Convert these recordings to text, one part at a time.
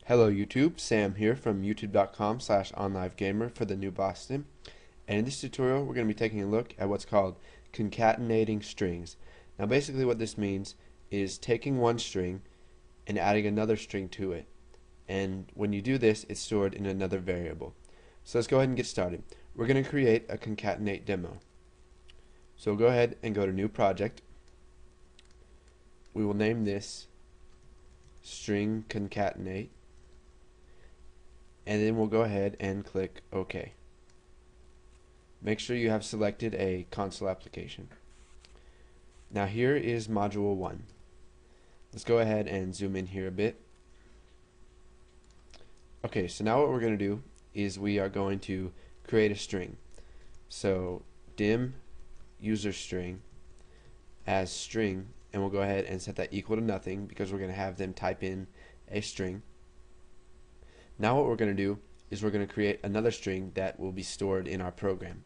Hello YouTube, Sam here from youtube.com/onlivegamer for the new Boston. And in this tutorial we're going to be taking a look at what's called concatenating strings. Now basically what this means is taking one string and adding another string to it. And when you do this, it's stored in another variable. So let's go ahead and get started. We're going to create a concatenate demo. So go ahead and go to new project. We will name this string concatenate. And then we'll go ahead and click OK. Make sure you have selected a console application. Now here is module 1. Let's go ahead and zoom in here a bit. Okay, so now what we're going to do is we are going to create a string. So dim user string as string, and we'll go ahead and set that equal to nothing because we're going to have them type in a string. Now what we're going to do is we're going to create another string that will be stored in our program.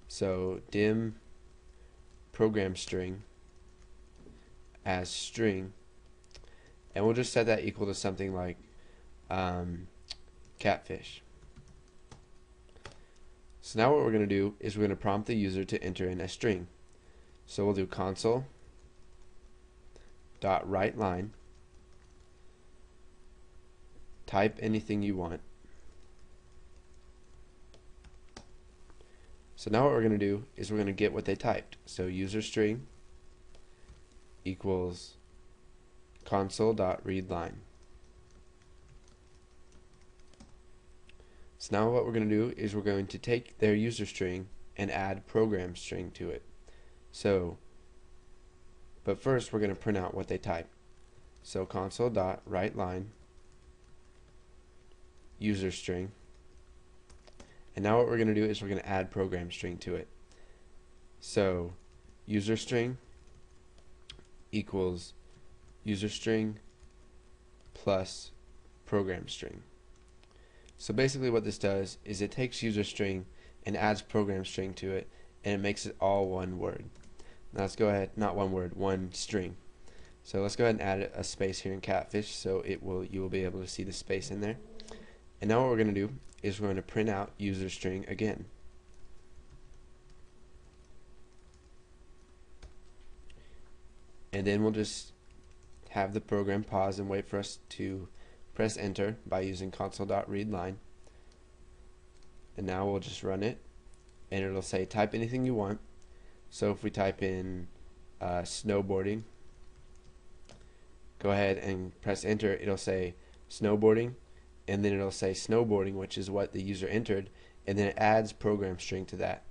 So dim program string as string, and we'll just set that equal to something like catfish. So now what we're going to do is we're going to prompt the user to enter in a string. So we'll do console.writeLine, type anything you want. So now what we're going to do is we're going to get what they typed. So user string equals console.readLine. So now what we're going to do is we're going to take their user string and add program string to it. But first we're going to print out what they type. So console.writeLine user string, and now what we're going to do is we're going to add program string to it. So user string equals user string plus program string. So basically what this does is it takes user string and adds program string to it, and it makes it all one word. Now let's go ahead, not one word, one string. So let's go ahead and add a space here in catfish so you will be able to see the space in there. And now what we're going to do is we're going to print out user string again. And then we'll just have the program pause and wait for us to press enter by using console.readLine. And now we'll just run it, and it'll say type anything you want. So if we type in snowboarding, go ahead and press enter, it'll say snowboarding, and then it'll say snowboarding, which is what the user entered, and then it adds program string to that.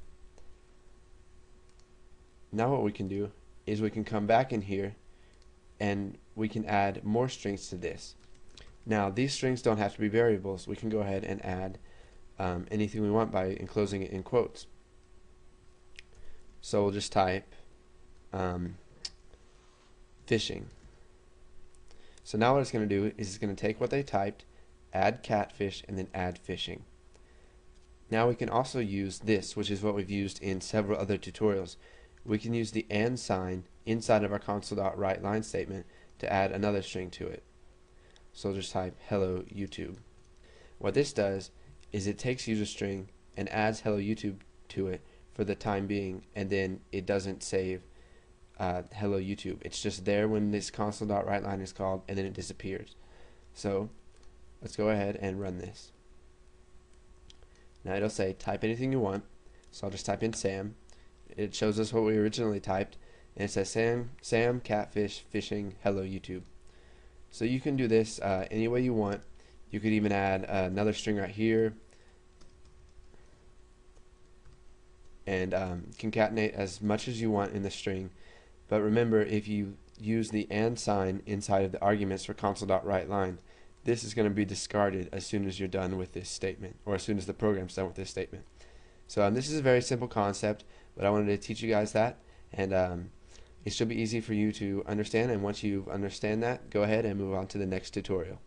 Now what we can do is we can come back in here and we can add more strings to this. Now these strings don't have to be variables. We can go ahead and add anything we want by enclosing it in quotes. So we'll just type fishing. So now what it's going to do is it's going to take what they typed, add catfish, and then add fishing. Now we can also use this, which is what we've used in several other tutorials. We can use the and sign inside of our console.writeLine statement to add another string to it. So we'll just type hello YouTube. What this does is it takes user string and adds hello YouTube to it for the time being, and then it doesn't save hello YouTube. It's just there when this console.writeLine is called, and then it disappears. So let's go ahead and run this. Now it'll say type anything you want, so I'll just type in Sam. It shows us what we originally typed, and it says Sam catfish fishing hello YouTube. So you can do this any way you want. You could even add another string right here and concatenate as much as you want in the string. But remember, if you use the and sign inside of the arguments for console.writeLine, this is going to be discarded as soon as you're done with this statement, or as soon as the program's done with this statement. So this is a very simple concept, but I wanted to teach you guys that, and it should be easy for you to understand. And once you understand that, go ahead and move on to the next tutorial.